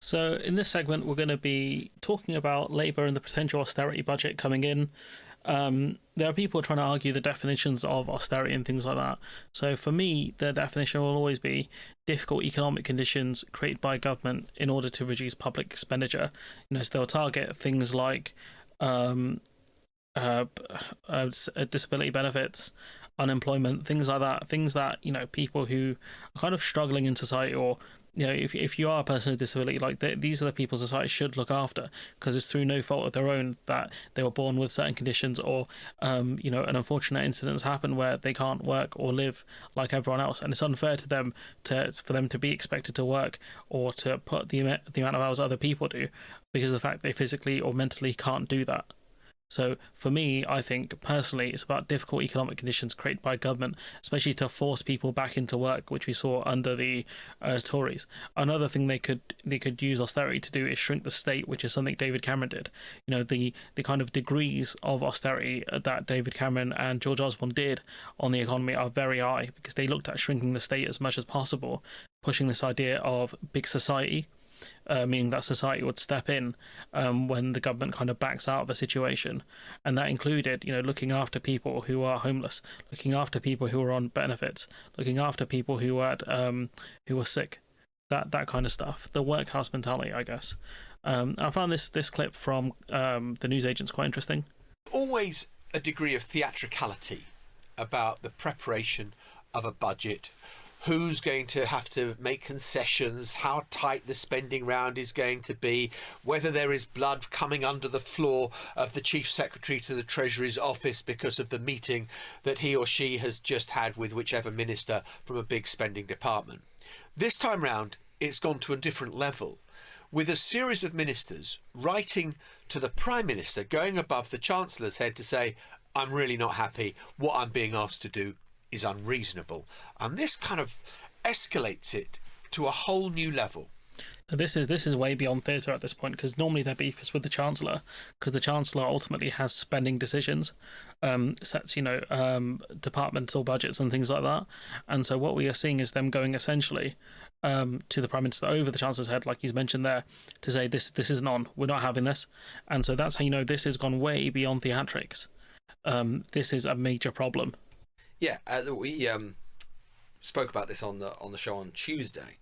So, in this segment, we're going to be talking about Labour and the potential austerity budget coming in. There are people trying to argue the definitions of austerity and things like that. So, for me, the definition will always be difficult economic conditions created by government in order to reduce public expenditure. So they'll target things like um, disability benefits, unemployment, things like that. Things that people who are kind of struggling in society, or if you are a person with disability, like these are the people society should look after, because it's through no fault of their own that they were born with certain conditions, or an unfortunate incidents happen where they can't work or live like everyone else, and it's unfair to them for them to be expected to work or to put the amount of hours other people do because of the fact they physically or mentally can't do that. So for me, I think personally, it's about difficult economic conditions created by government, especially to force people back into work, which we saw under the Tories. Another thing they could use austerity to do is shrink the state, which is something David Cameron did. The kind of degrees of austerity that David Cameron and George Osborne did on the economy are very high, because they looked at shrinking the state as much as possible, pushing this idea of big society, meaning that society would step in when the government kind of backs out of a situation, and that included, looking after people who are homeless, looking after people who are on benefits, looking after people who were sick, that kind of stuff. The workhouse mentality, I guess. I found this clip from the newsagents quite interesting. Always a degree of theatricality about the preparation of a budget. Who's going to have to make concessions, how tight the spending round is going to be, whether there is blood coming under the floor of the Chief Secretary to the Treasury's office because of the meeting that he or she has just had with whichever minister from a big spending department. This time round, it's gone to a different level, with a series of ministers writing to the Prime Minister, going above the Chancellor's head to say, I'm really not happy, what I'm being asked to do is unreasonable, and this kind of escalates it to a whole new level. This is way beyond theatre at this point, because normally their beef is with the Chancellor, because the Chancellor ultimately has spending decisions, sets departmental budgets and things like that, and so what we are seeing is them going essentially to the Prime Minister over the Chancellor's head, like he's mentioned there, to say this isn't on, we're not having this, and so that's how this has gone way beyond theatrics. This is a major problem. Yeah, we spoke about this on the show on Tuesday,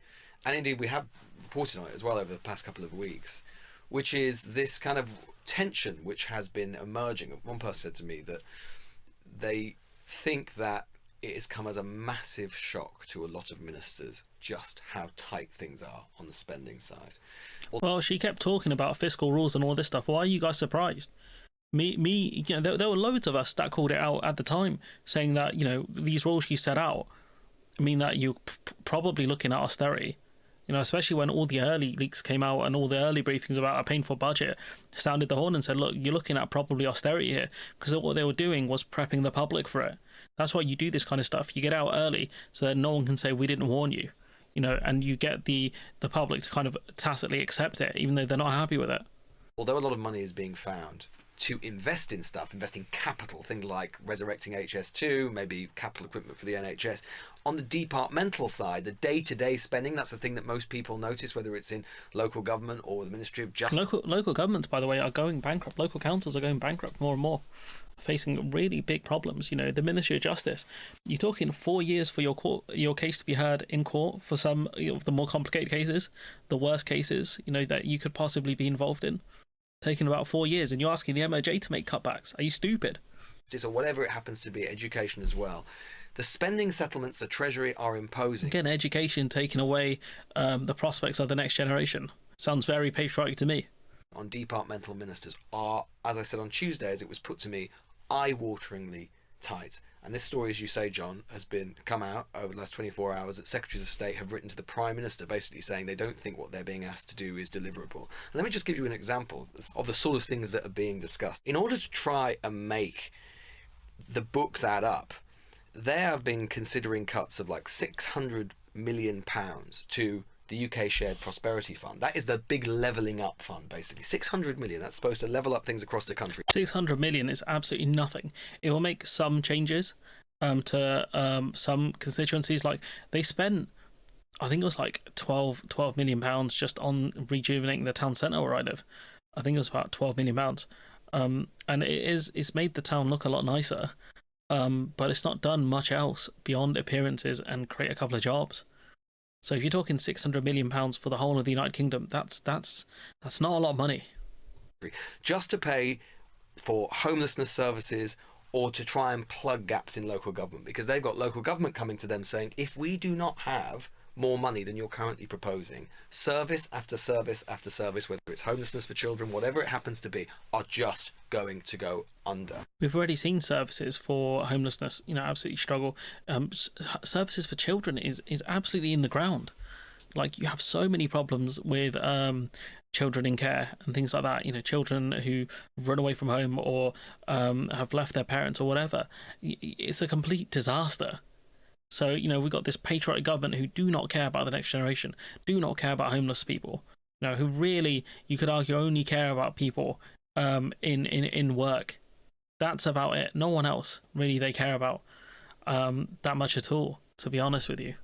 and indeed we have reported on it as well over the past couple of weeks, which is this kind of tension which has been emerging. One person said to me that they think that it has come as a massive shock to a lot of ministers just how tight things are on the spending side. Well, she kept talking about fiscal rules and all this stuff. Why are you guys surprised? There were loads of us that called it out at the time, saying that these rules she set out mean that you're probably looking at austerity. Especially when all the early leaks came out and all the early briefings about a painful budget sounded the horn and said, look, you're looking at probably austerity here, because what they were doing was prepping the public for it. That's why you do this kind of stuff. You get out early so that no one can say we didn't warn you, and you get the public to kind of tacitly accept it, even though they're not happy with it. Although a lot of money is being found to invest in stuff, invest in capital, things like resurrecting HS2, maybe capital equipment for the NHS. On the departmental side, the day-to-day spending, that's the thing that most people notice, whether it's in local government or the Ministry of Justice. Local governments, by the way, are going bankrupt. Local councils are going bankrupt more and more, facing really big problems. The Ministry of Justice, you're talking 4 years for your case to be heard in court for some of the more complicated cases, the worst cases, that you could possibly be involved in. Taking about 4 years, and you're asking the MOJ to make cutbacks. Are you stupid? Or whatever it happens to be, education as well. The spending settlements the Treasury are imposing. Again, education taking away the prospects of the next generation. Sounds very patriotic to me. On departmental ministers are, as I said on Tuesday, as it was put to me, eye-wateringly tight. And this story, as you say, John, has come out over the last 24 hours that Secretaries of State have written to the Prime Minister basically saying they don't think what they're being asked to do is deliverable. And let me just give you an example of the sort of things that are being discussed. In order to try and make the books add up, they have been considering cuts of like £600 million to the UK Shared Prosperity Fund. That is the big levelling up fund, basically. 600 million, that's supposed to level up things across the country. 600 million is absolutely nothing. It will make some changes to some constituencies. Like, they spent I think it was like 12 million pounds just on rejuvenating the town centre where I live. I think it was about 12 million pounds. And it's made the town look a lot nicer. But it's not done much else beyond appearances and create a couple of jobs. So if you're talking 600 million pounds for the whole of the United Kingdom, that's not a lot of money. Just to pay for homelessness services or to try and plug gaps in local government, because they've got local government coming to them saying, if we do not have more money than you're currently proposing, service after service after service, whether it's homelessness for children, whatever it happens to be, are just going to go under. We've already seen services for homelessness, absolutely struggle. Services for children is absolutely in the ground. Like, you have so many problems with children in care and things like that. Children who run away from home or have left their parents or whatever. It's a complete disaster. So, we've got this patriotic government who do not care about the next generation, do not care about homeless people, who really, you could argue, only care about people in work. That's about it. No one else, really, they care about that much at all, to be honest with you.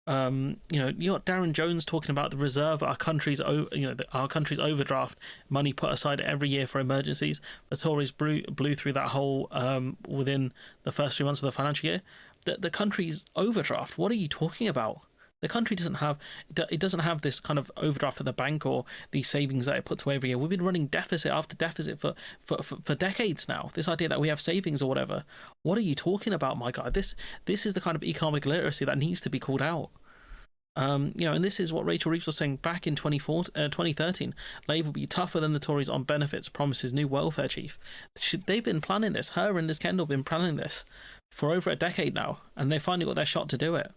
You got Darren Jones talking about the reserve, our country's overdraft money put aside every year for emergencies. The Tories blew through that hole within the first 3 months of the financial year. The country's overdraft. What are you talking about? The country doesn't have this kind of overdraft at the bank or these savings that it puts away every year. We've been running deficit after deficit for decades now. This idea that we have savings or whatever. What are you talking about, my guy? This is the kind of economic literacy that needs to be called out. And this is what Rachel Reeves was saying back in 2013. Labour will be tougher than the Tories on benefits, promises new welfare chief. They've been planning this. Her and Liz Kendall have been planning this for over a decade now, and they finally got their shot to do it.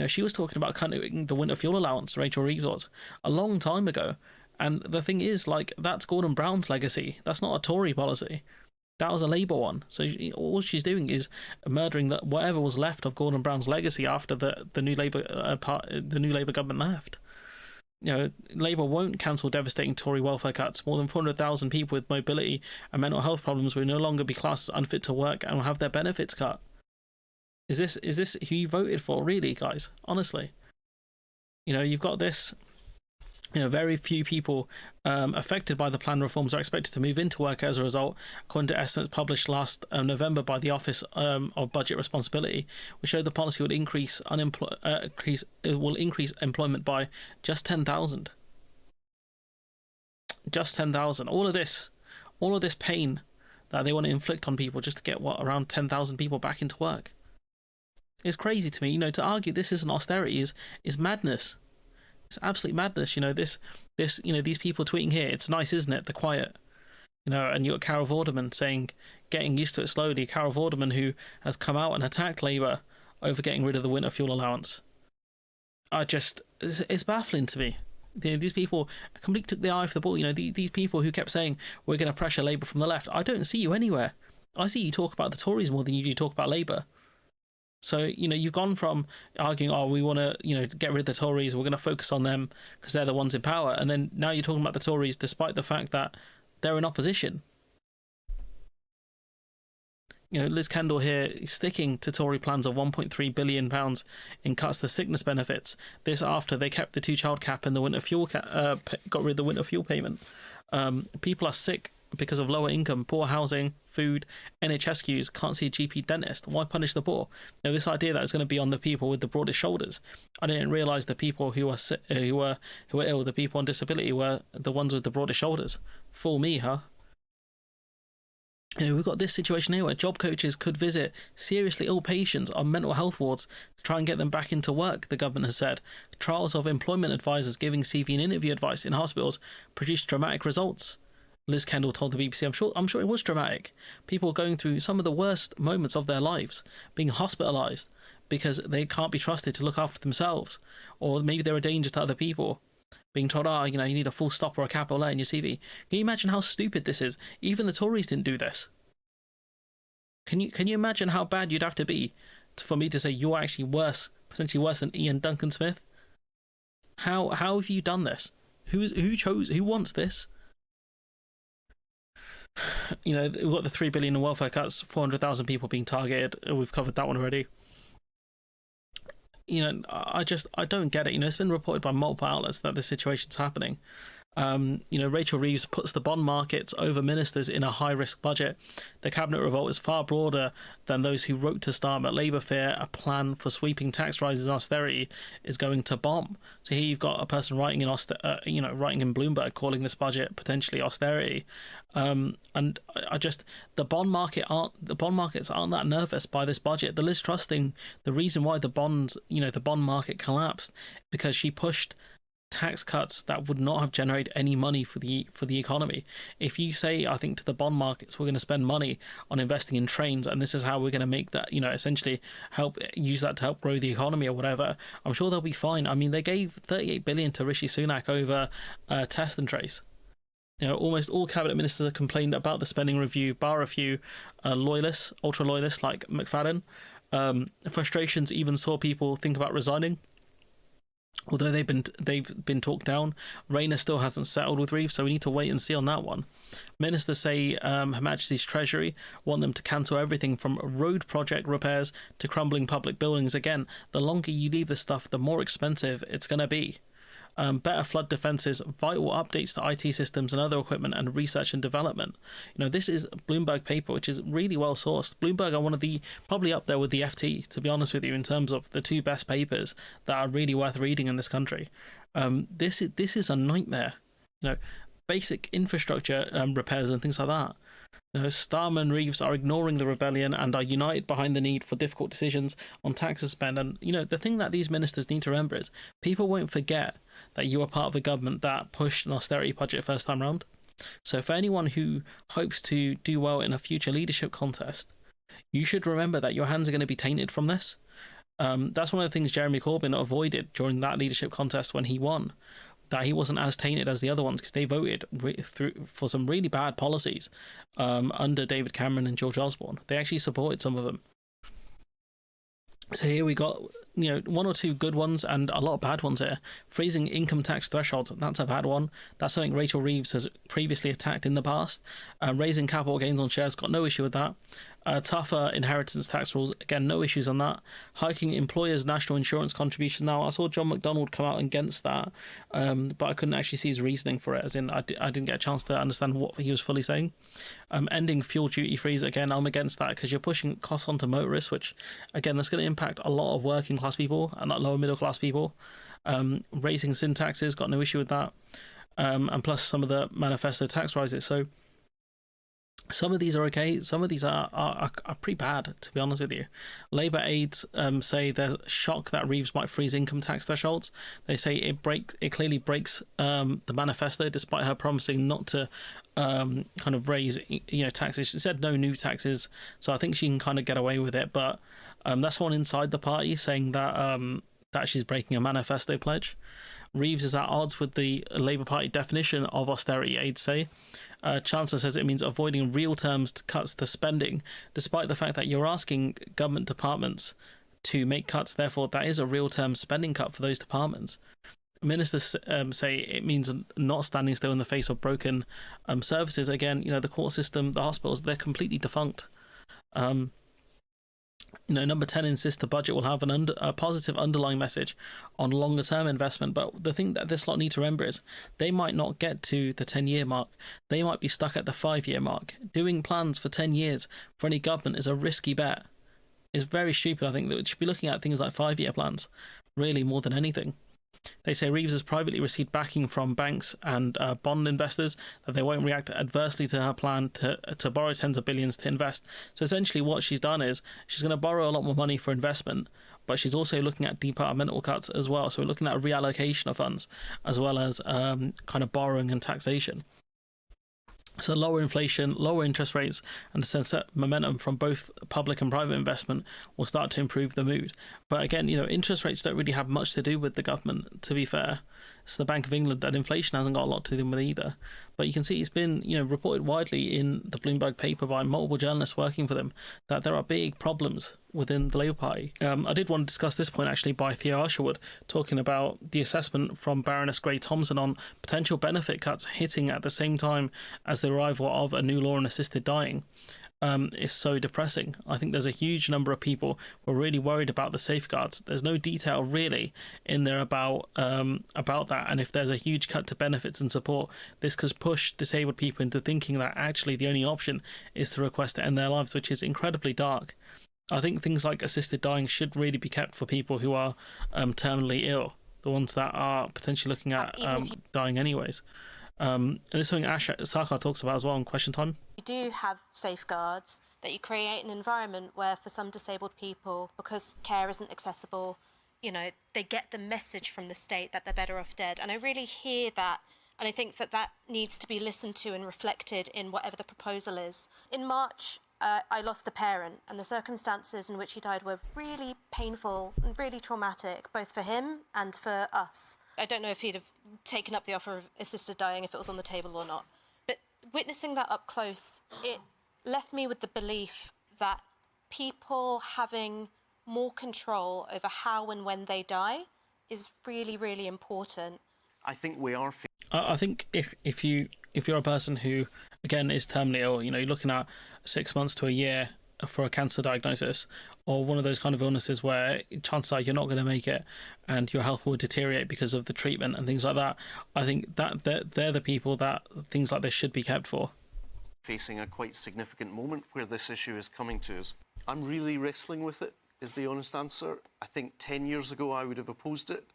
She was talking about cutting the winter fuel allowance, Rachel Reeves was, a long time ago. And the thing is, that's Gordon Brown's legacy. That's not a Tory policy. That was a Labour one. So all she's doing is murdering whatever was left of Gordon Brown's legacy after the new Labour government left. Labour won't cancel devastating Tory welfare cuts. More than 400,000 people with mobility and mental health problems will no longer be classed as unfit to work and will have their benefits cut. Is this who you voted for, really, guys? Honestly, you've got this. Very few people affected by the planned reforms are expected to move into work as a result, according to estimates published last November by the Office of Budget Responsibility, which showed the policy would increase employment by just 10,000. Just 10,000. All of this pain that they want to inflict on people just to get around 10,000 people back into work. It's crazy to me. To argue this isn't austerity is madness. It's absolute madness. These people tweeting here, it's nice, isn't it? The quiet. And you got Carol Vorderman saying, getting used to it slowly. Carol Vorderman, who has come out and attacked Labour over getting rid of the winter fuel allowance. It's baffling to me. These people completely took the eye off the ball. These people who kept saying, we're going to pressure Labour from the left. I don't see you anywhere. I see you talk about the Tories more than you do talk about Labour. So, you've gone from arguing, we want to, get rid of the Tories, we're going to focus on them because they're the ones in power. And then now you're talking about the Tories despite the fact that they're in opposition. Liz Kendall here is sticking to Tory plans of £1.3 billion in cuts to sickness benefits. This after they kept the 2-child cap and the winter fuel got rid of the winter fuel payment. People are sick because of lower income, poor housing, food, NHS queues, can't see a GP dentist. Why punish the poor? This idea that it's going to be on the people with the broadest shoulders. I didn't realise the people who were ill, the people on disability, were the ones with the broadest shoulders. Fool me, huh? We've got this situation here where job coaches could visit seriously ill patients on mental health wards to try and get them back into work, the government has said. Trials of employment advisors giving CV and interview advice in hospitals produced dramatic results. Liz Kendall told the BBC, I'm sure it was dramatic. People going through some of the worst moments of their lives, being hospitalised because they can't be trusted to look after themselves, or maybe they're a danger to other people. Being told, you need a full stop or a capital A in your CV. Can you imagine how stupid this is? Even the Tories didn't do this. Can you imagine how bad you'd have to be for me to say you're actually worse, potentially worse than Ian Duncan Smith? How have you done this? Who wants this? We've got the 3 billion in welfare cuts, 400,000 people being targeted. We've covered that one already. I don't get it. It's been reported by multiple outlets that this situation's happening. Rachel Reeves puts the bond markets over ministers in a high-risk budget. The cabinet revolt is far broader than those who wrote to Starmer. Labour fear a plan for sweeping tax rises and austerity is going to bomb. So here you've got a person writing in writing in Bloomberg, calling this budget potentially austerity. And the bond markets aren't that nervous by this budget. The Liz Truss thing, the reason why the bond market collapsed, because she pushed tax cuts that would not have generated any money for the economy. If you say, I think, to the bond markets, we're going to spend money on investing in trains, and this is how we're going to make that, essentially use that to help grow the economy or whatever, I'm sure they'll be fine. I mean, they gave 38 billion to Rishi Sunak over test and trace. Almost all cabinet ministers have complained about the spending review, bar a few loyalists, ultra loyalists like McFadden. Frustrations even saw people think about resigning. Although they've been talked down, Rayner still hasn't settled with Reeves, so we need to wait and see on that one. Ministers say Her Majesty's Treasury want them to cancel everything from road project repairs to crumbling public buildings. Again, the longer you leave this stuff, the more expensive it's going to be. Better flood defences, vital updates to IT systems and other equipment, and research and development. This is Bloomberg paper, which is really well sourced. Bloomberg are one of the, probably up there with the FT, to be honest with you, in terms of the two best papers that are really worth reading in this country. This is a nightmare. Basic infrastructure repairs and things like that. Starmer and Reeves are ignoring the rebellion and are united behind the need for difficult decisions on taxes spend. And, the thing that these ministers need to remember is people won't forget that you are part of the government that pushed an austerity budget first time round. So for anyone who hopes to do well in a future leadership contest, you should remember that your hands are going to be tainted from this. That's one of the things Jeremy Corbyn avoided during that leadership contest when he won, that he wasn't as tainted as the other ones because they voted for some really bad policies under David Cameron and George Osborne. They actually supported some of them. So here we got one or two good ones and a lot of bad ones here. Freezing income tax thresholds, that's a bad one. That's something Rachel Reeves has previously attacked in the past. Raising capital gains on shares, got no issue with that. Tougher inheritance tax rules, again, no issues on that. Hiking employers' national insurance contributions. Now, I saw John McDonnell come out against that, but I couldn't actually see his reasoning for it, as in I didn't get a chance to understand what he was fully saying. Ending fuel duty freeze, again, I'm against that because you're pushing costs onto motorists, which, again, that's going to impact a lot of working class people and not lower middle class people. Raising sin taxes, got no issue with that. And plus some of the manifesto tax rises. So some of these are okay. Some of these are pretty bad, to be honest with you. Labour aides say there's shock that Reeves might freeze income tax thresholds. They say it clearly breaks the manifesto, despite her promising not to kind of raise taxes. She said no new taxes, so I think she can kind of get away with it. But that's one inside the party saying that that she's breaking a manifesto pledge. Reeves is at odds with the Labour Party definition of austerity, aides say. Chancellor says it means avoiding real terms cuts to spending, despite the fact that you're asking government departments to make cuts. Therefore, that is a real term spending cut for those departments. Ministers say it means not standing still in the face of broken services. Again, the court system, the hospitals, they're completely defunct. Number 10 insists the budget will have a positive underlying message on longer term investment. But the thing that this lot need to remember is they might not get to the 10-year mark. They might be stuck at the 5-year mark. Doing plans for 10 years for any government is a risky bet. It's very stupid. I think that we should be looking at things like 5-year plans, really, more than anything. They say Reeves has privately received backing from banks and bond investors that they won't react adversely to her plan to borrow tens of billions to invest. So essentially what she's done is she's going to borrow a lot more money for investment, but she's also looking at departmental cuts as well. So we're looking at a reallocation of funds as well as kind of borrowing and taxation. So lower inflation, lower interest rates, and a sense of momentum from both public and private investment will start to improve the mood. But again, interest rates don't really have much to do with the government, to be fair. It's the Bank of England, and inflation hasn't got a lot to do with either. But you can see it's been, reported widely in the Bloomberg paper by multiple journalists working for them that there are big problems within the Labour Party. I did want to discuss this point actually by Theo Usherwood, talking about the assessment from Baroness Gray Thompson on potential benefit cuts hitting at the same time as the arrival of a new law on assisted dying. is so depressing. I think there's a huge number of people who are really worried about the safeguards. There's no detail really in there about that, and if there's a huge cut to benefits and support, this could push disabled people into thinking that actually the only option is to request to end their lives, which is incredibly dark. I think things like assisted dying should really be kept for people who are terminally ill, the ones that are potentially looking at dying anyways. And this is something Ash Sarkar talks about as well in Question Time. You do have safeguards, that you create an environment where for some disabled people, because care isn't accessible, they get the message from the state that they're better off dead. And I really hear that. And I think that needs to be listened to and reflected in whatever the proposal is. In March, I lost a parent, and the circumstances in which he died were really painful and really traumatic, both for him and for us. I don't know if he'd have taken up the offer of assisted dying if it was on the table or not. But witnessing that up close, it left me with the belief that people having more control over how and when they die is really, really important. I think we are. I think if you're a person who, again, is terminally ill, you're looking at 6 months to a year for a cancer diagnosis, or one of those kind of illnesses where chances are you're not going to make it and your health will deteriorate because of the treatment and things like that. I think that they're the people that things like this should be kept for. Facing a quite significant moment where this issue is coming to us. I'm really wrestling with it, is the honest answer. I think 10 years ago I would have opposed it.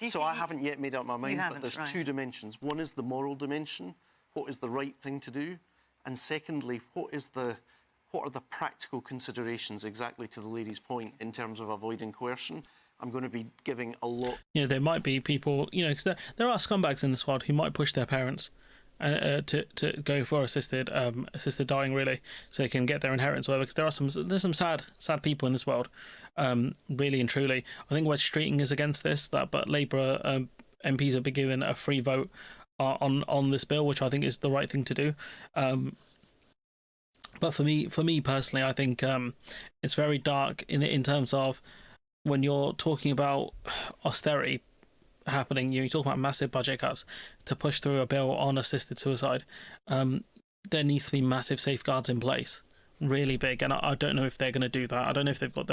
So I haven't yet made up my mind, but there's two dimensions. One is the moral dimension. What is the right thing to do? And secondly, what are the practical considerations, exactly to the lady's point, in terms of avoiding coercion? I'm going to be giving a lot. There might be people, because there are scumbags in this world who might push their parents to go for assisted dying, really, so they can get their inheritance. Because there's some sad people in this world, really and truly. I think West Streeting is against this, but Labour MPs have been given a free vote on this bill, which I think is the right thing to do. But for me personally, I think it's very dark in terms of when you're talking about austerity happening. You talk about massive budget cuts to push through a bill on assisted suicide. There needs to be massive safeguards in place, really big, and I don't know if they're going to do that. I don't know if they've got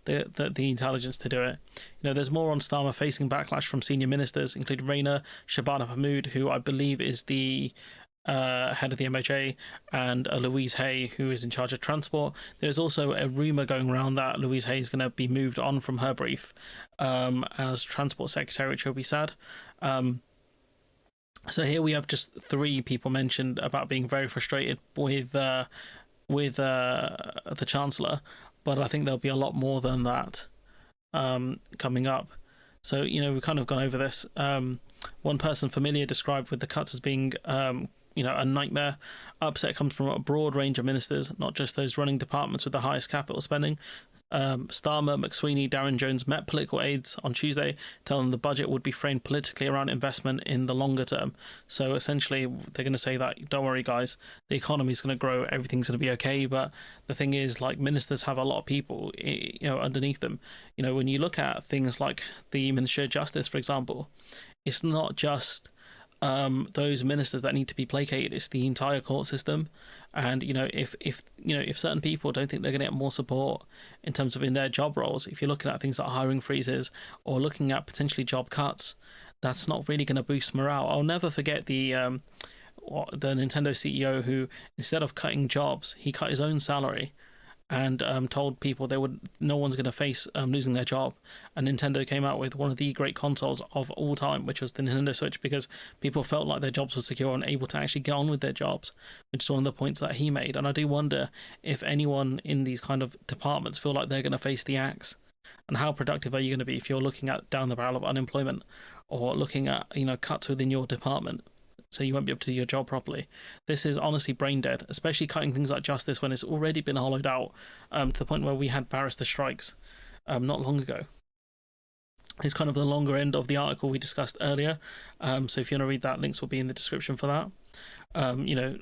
the intelligence to do it. There's more on Starmer facing backlash from senior ministers, including Raina Shabana Mahmood, who I believe is the head of the MHA, and Louise Hay, who is in charge of transport. There's also a rumour going around that Louise Hay is going to be moved on from her brief as transport secretary, which will be sad. So here we have just three people mentioned about being very frustrated with the Chancellor, but I think there'll be a lot more than that coming up. So we've kind of gone over this. One person familiar described with the cuts as being a nightmare. Upset comes from a broad range of ministers, not just those running departments with the highest capital spending. Starmer, McSweeney, Darren Jones met political aides on Tuesday, telling them the budget would be framed politically around investment in the longer term. So essentially, they're going to say that, don't worry, guys, the economy is going to grow, everything's going to be okay. But the thing is, ministers have a lot of people, underneath them. When you look at things like the Ministry of Justice, for example, it's not just those ministers that need to be placated. It's the entire court system, and if certain people don't think they're going to get more support in terms of in their job roles, if you're looking at things like hiring freezes or looking at potentially job cuts, that's not really going to boost morale. I'll never forget the Nintendo CEO who, instead of cutting jobs, he cut his own salary and told people no one's going to face losing their job. And Nintendo came out with one of the great consoles of all time, which was the Nintendo Switch, because people felt like their jobs were secure and able to actually get on with their jobs, which is one of the points that he made. And I do wonder if anyone in these kind of departments feel like they're going to face the axe. And how productive are you going to be if you're looking at down the barrel of unemployment, or looking at cuts within your department? So you won't be able to do your job properly. This is honestly brain dead, especially cutting things like justice when it's already been hollowed out to the point where we had barrister strikes not long ago. is kind of the longer end of the article we discussed earlier. So if you want to read that, links will be in the description for that.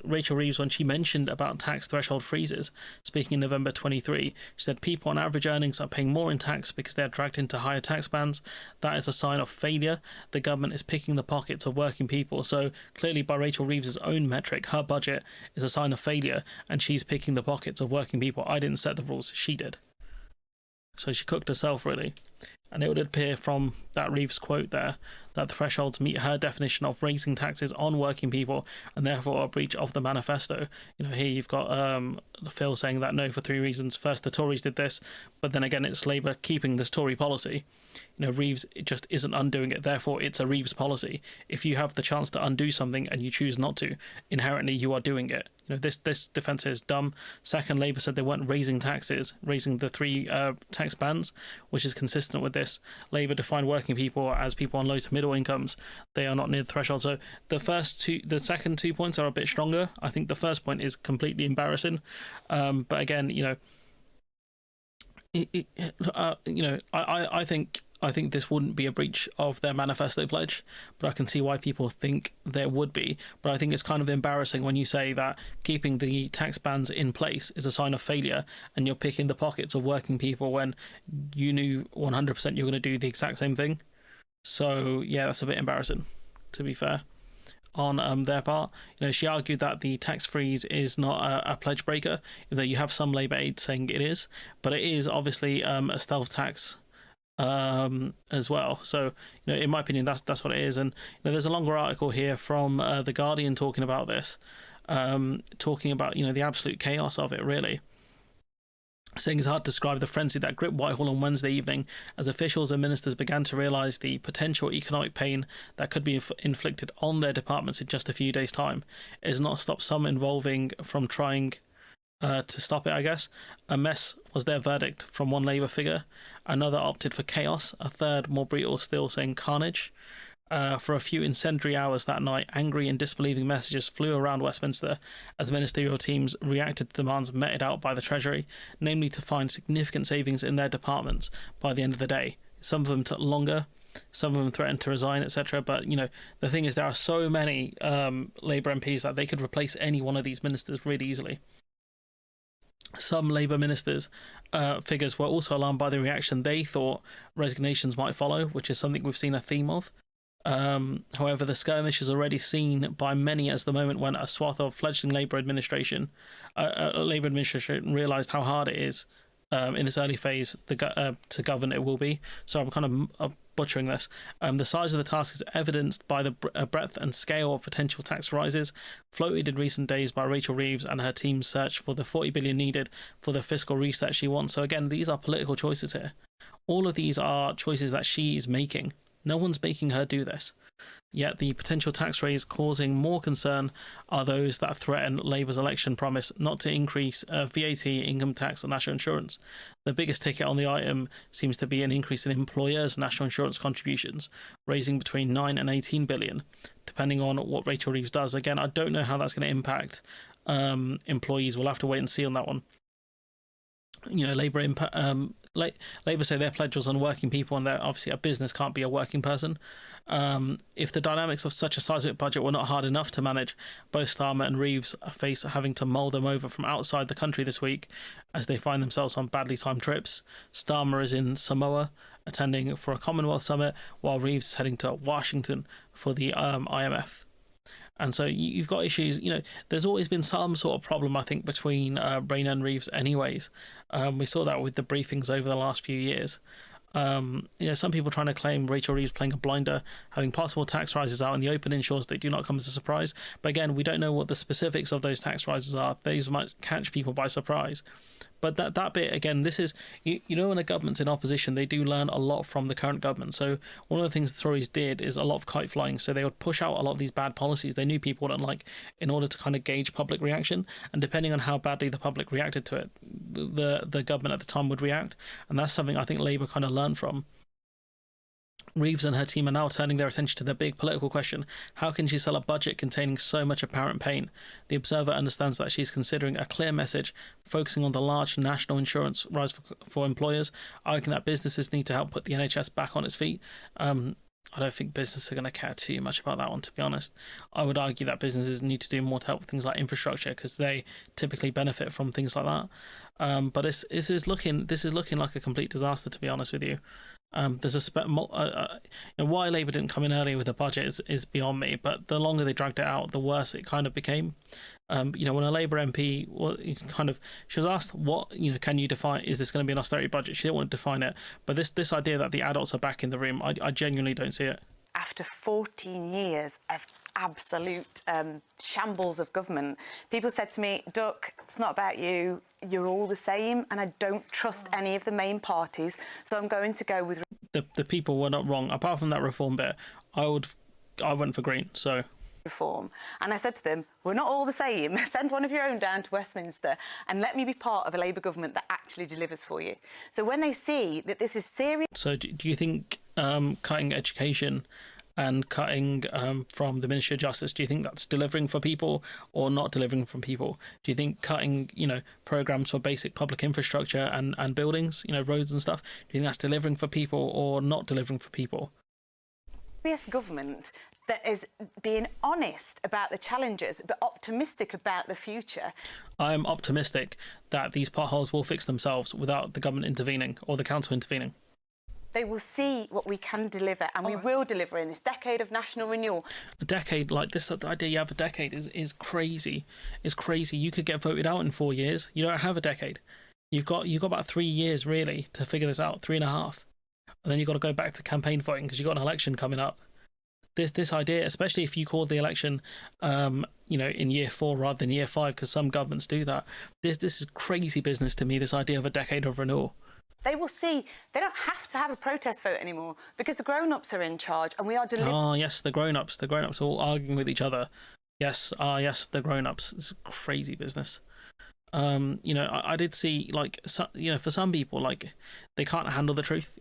Rachel Reeves, when she mentioned about tax threshold freezes, speaking in November 23, she said people on average earnings are paying more in tax because they are dragged into higher tax bands. That is a sign of failure. The government is picking the pockets of working people. So clearly, by Rachel Reeves' own metric, her budget is a sign of failure, and she's picking the pockets of working people. I didn't set the rules, she did. So she cooked herself, really. And it would appear from that Reeves quote there that the thresholds meet her definition of raising taxes on working people and therefore a breach of the manifesto. Here you've got Phil saying that no, for three reasons. First, the Tories did this, but then again, it's Labour keeping this Tory policy. Reeves just isn't undoing it, therefore it's a Reeves policy. If you have the chance to undo something and you choose not to, inherently you are doing it. This defence is dumb. Second, Labour said they weren't raising taxes, raising the three tax bands, which is consistent with this. Labour defined working people as people on low to middle incomes. They are not near the threshold. So the second 2 points are a bit stronger. I think the first point is completely embarrassing. But again, I think this wouldn't be a breach of their manifesto pledge, but I can see why people think there would be. But I think it's kind of embarrassing when you say that keeping the tax bans in place is a sign of failure and you're picking the pockets of working people when you knew 100% you're going to do the exact same thing. So yeah, that's a bit embarrassing, to be fair, on their part. She argued that the tax freeze is not a pledge breaker, even though you have some Labour aides saying it is, but it is obviously a stealth tax as well. So in my opinion, that's what it is. And there's a longer article here from the Guardian talking about this, talking about the absolute chaos of it, really, saying it's hard to describe the frenzy that gripped Whitehall on Wednesday evening as officials and ministers began to realise the potential economic pain that could be inflicted on their departments in just a few days' time. It has not stopped some involving from trying to stop it, I guess. A mess was their verdict from one Labour figure. Another opted for chaos. A third, more brutal still, saying carnage. For a few incendiary hours that night, angry and disbelieving messages flew around Westminster as ministerial teams reacted to demands meted out by the Treasury, namely to find significant savings in their departments by the end of the day. Some of them took longer, some of them threatened to resign, etc. But, the thing is, there are so many Labour MPs that they could replace any one of these ministers really easily. Some Labour ministers' figures were also alarmed by the reaction they thought resignations might follow, which is something we've seen a theme of. However, the skirmish is already seen by many as the moment when a swath of fledgling Labour administration realised how hard it is in this early phase to govern it will be. So I'm kind of butchering this. The size of the task is evidenced by the breadth and scale of potential tax rises floated in recent days by Rachel Reeves and her team's search for the 40 billion needed for the fiscal reset she wants. So again, these are political choices here. All of these are choices that she is making. No one's making her do this. Yet the potential tax raise causing more concern are those that threaten Labour's election promise not to increase VAT, income tax and national insurance. The biggest ticket on the item seems to be an increase in employers' national insurance contributions, raising between 9 and 18 billion, depending on what Rachel Reeves does. Again, I don't know how that's going to impact employees. We'll have to wait and see on that one. Labour say their pledge was on working people, and that obviously a business can't be a working person. If the dynamics of such a seismic budget were not hard enough to manage, both Starmer and Reeves face having to mull them over from outside the country this week as they find themselves on badly timed trips. Starmer is in Samoa attending for a Commonwealth summit, while Reeves is heading to Washington for the IMF. And so you've got issues, there's always been some sort of problem, I think, between Rayner and Reeves anyways. We saw that with the briefings over the last few years. Some people trying to claim Rachel Reeves playing a blinder, having possible tax rises out in the open ensures they do not come as a surprise. But again, we don't know what the specifics of those tax rises are. Those might catch people by surprise. But that bit, again, this is, when a government's in opposition, they do learn a lot from the current government. So one of the things the Tories did is a lot of kite flying. So they would push out a lot of these bad policies they knew people wouldn't like in order to kind of gauge public reaction. And depending on how badly the public reacted to it, the government at the time would react. And that's something I think Labour kind of learned from. Reeves and her team are now turning their attention to the big political question: how can she sell a budget containing so much apparent pain? The Observer understands that she's considering a clear message focusing on the large national insurance rise for employers, arguing that businesses need to help put the NHS back on its feet. I don't think businesses are going to care too much about that one, to be honest. I would argue that businesses need to do more to help with things like infrastructure, because they typically benefit from things like that. But this is looking like a complete disaster, to be honest with you. There's why Labour didn't come in earlier with a budget is beyond me. But the longer they dragged it out, the worse it kind of became. When a Labour MP she was asked, what can you define? Is this going to be an austerity budget? She didn't want to define it. But this idea that the adults are back in the room, I genuinely don't see it. After 14 years of absolute shambles of government, people said to me, Duck, it's not about you, you're all the same, and I don't trust any of the main parties, so I'm going to go with... The people were not wrong. Apart from that reform bit, I went for Green, so... reform. And I said to them, we're not all the same. Send one of your own down to Westminster and let me be part of a Labour government that actually delivers for you. So when they see that this is serious... So do you think cutting education and cutting from the Ministry of Justice, do you think that's delivering for people or not delivering for people? Do you think cutting, programmes for basic public infrastructure and buildings, roads and stuff, do you think that's delivering for people or not delivering for people? Serious government that is being honest about the challenges but optimistic about the future. I'm optimistic that these potholes will fix themselves without the government intervening or the council intervening. They will see what we can deliver, and we will deliver in this decade of national renewal. A decade like this, the idea you have a decade is crazy. It's crazy. You could get voted out in 4 years. You don't have a decade. You've got about 3 years really to figure this out, 3.5, and then you've got to go back to campaign voting because you've got an election coming up. This idea, especially if you call the election, in year 4 rather than year 5, because some governments do that. This is crazy business to me. This idea of a decade of renewal. They will see they don't have to have a protest vote anymore because the grown-ups are in charge and we are delivering. Oh, yes, the grown-ups. The grown-ups are all arguing with each other. Yes, the grown-ups. It's crazy business. I did see, for some people, they can't handle the truth.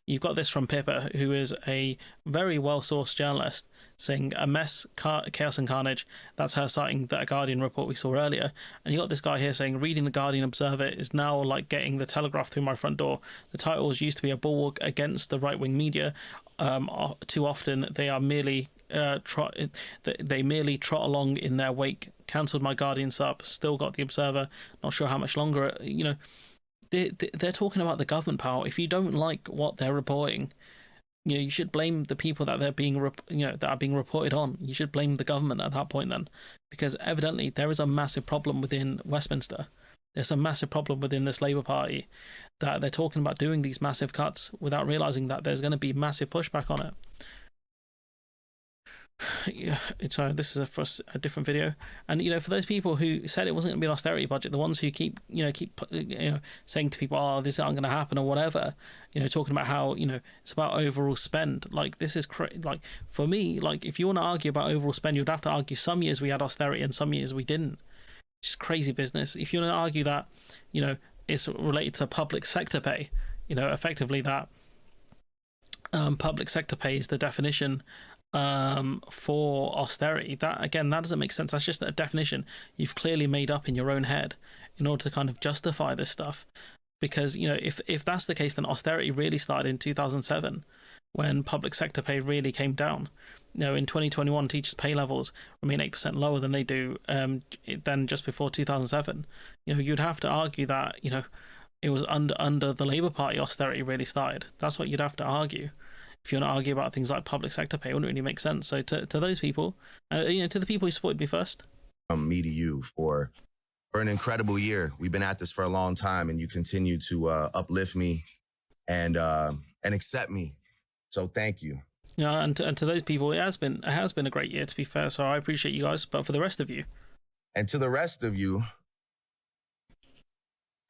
You've got this from Pippa, who is a very well-sourced journalist, saying a mess, chaos and carnage. That's her citing that Guardian report we saw earlier. And you got this guy here saying, reading the Guardian Observer is now like getting the Telegraph through my front door. The titles used to be a bulwark against the right-wing media. Too often they are merely... they merely trot along in their wake. Cancelled my Guardian sub, still got the Observer, not sure how much longer. They're talking about the government power. If you don't like what they're reporting, you should blame the people that they're being that are being reported on. You should blame the government at that point then, because evidently there is a massive problem within Westminster. There's a massive problem within this Labour Party that they're talking about doing these massive cuts without realising that there's going to be massive pushback on it. Yeah, this is for a different video, and for those people who said it wasn't going to be an austerity budget, the ones who keep saying to people, "Oh, this isn't going to happen" or whatever, talking about how it's about overall spend. This is for me, if you want to argue about overall spend, you'd have to argue some years we had austerity and some years we didn't. It's just crazy business. If you want to argue that it's related to public sector pay, effectively that public sector pay is the definition for austerity, that doesn't make sense. That's just a definition you've clearly made up in your own head in order to kind of justify this stuff, because if that's the case, then austerity really started in 2007 when public sector pay really came down. In 2021 teachers' pay levels remain 8% lower than they do than just before 2007. You'd have to argue that it was under the Labour Party austerity really started. That's what you'd have to argue. If you want to argue about things like public sector pay, it wouldn't really make sense. So to those people, to the people who supported me first. Me to you for an incredible year. We've been at this for a long time, and you continue to uplift me and accept me. So thank you. And to those people, it has been a great year, to be fair. So I appreciate you guys. But for the rest of you, and to the rest of you,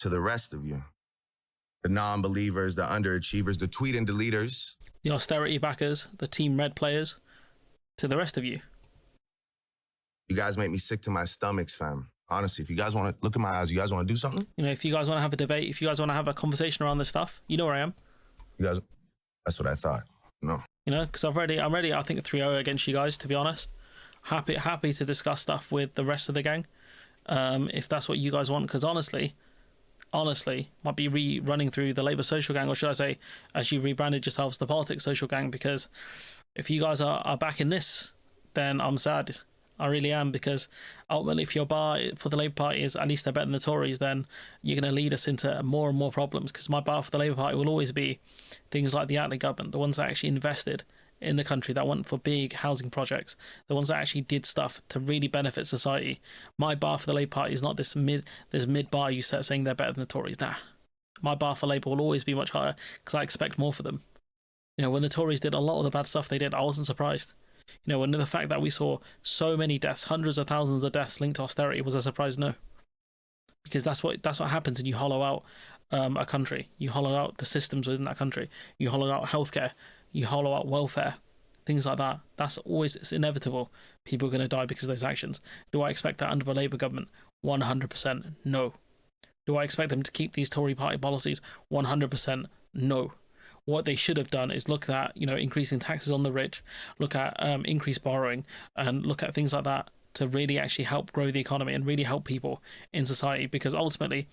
the non-believers, the underachievers, the tweet and deleters, the austerity backers, the Team Red players, to the rest of you. You guys make me sick to my stomachs, fam. Honestly, if you guys want to look in my eyes, you guys want to do something? If you guys want to have a debate, if you guys want to have a conversation around this stuff, you know where I am. You guys, that's what I thought. No. You know, because I'm ready. I think 3-0 against you guys. To be honest, happy to discuss stuff with the rest of the gang, if that's what you guys want. Because honestly, might be running through the Labour Social Gang, or should I say, as you rebranded yourselves, the Politics Social Gang. Because if you guys are back in this, then I'm sad. I really am, because ultimately, if your bar for the Labour Party is at least they're better than the Tories, then you're going to lead us into more and more problems. Because my bar for the Labour Party will always be things like the Attlee government, the ones that actually invested in the country, that went for big housing projects, the ones that actually did stuff to really benefit society. My bar for the Labour Party is not this mid bar you set saying they're better than the Tories. Nah, my bar for Labour will always be much higher, because I expect more for them. You know, when the Tories did a lot of the bad stuff they did, I wasn't surprised. You know, and the fact that we saw so many deaths, hundreds of thousands of deaths linked to austerity, was a surprise? No, because that's what happens when you hollow out a country. You hollow out the systems within that country. You hollow out healthcare. You hollow out welfare, things like that. It's inevitable. People are going to die because of those actions. Do I expect that under the Labour government? 100% no. Do I expect them to keep these Tory party policies? 100% no. What they should have done is look at, you know, increasing taxes on the rich, look at increased borrowing, and look at things like that to really actually help grow the economy and really help people in society. Because ultimately,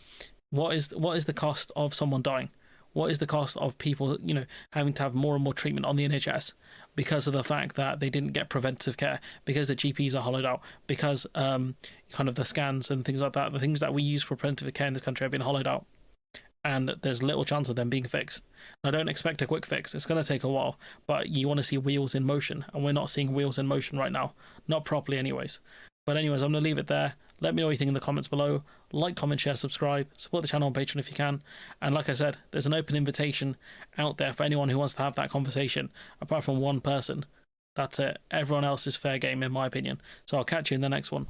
what is the cost of someone dying? What is the cost of people, you know, having to have more and more treatment on the NHS because of the fact that they didn't get preventive care, because the GPs are hollowed out, because kind of the scans and things like that, the things that we use for preventive care in this country have been hollowed out, and there's little chance of them being fixed. I don't expect a quick fix. It's going to take a while, but you want to see wheels in motion, and we're not seeing wheels in motion right now. Not properly anyways. But anyways, I'm going to leave it there. Let me know what you think in the comments below. Like, comment, share, subscribe. Support the channel on Patreon if you can. And like I said, there's an open invitation out there for anyone who wants to have that conversation, apart from one person. That's it. Everyone else is fair game, in my opinion. So I'll catch you in the next one.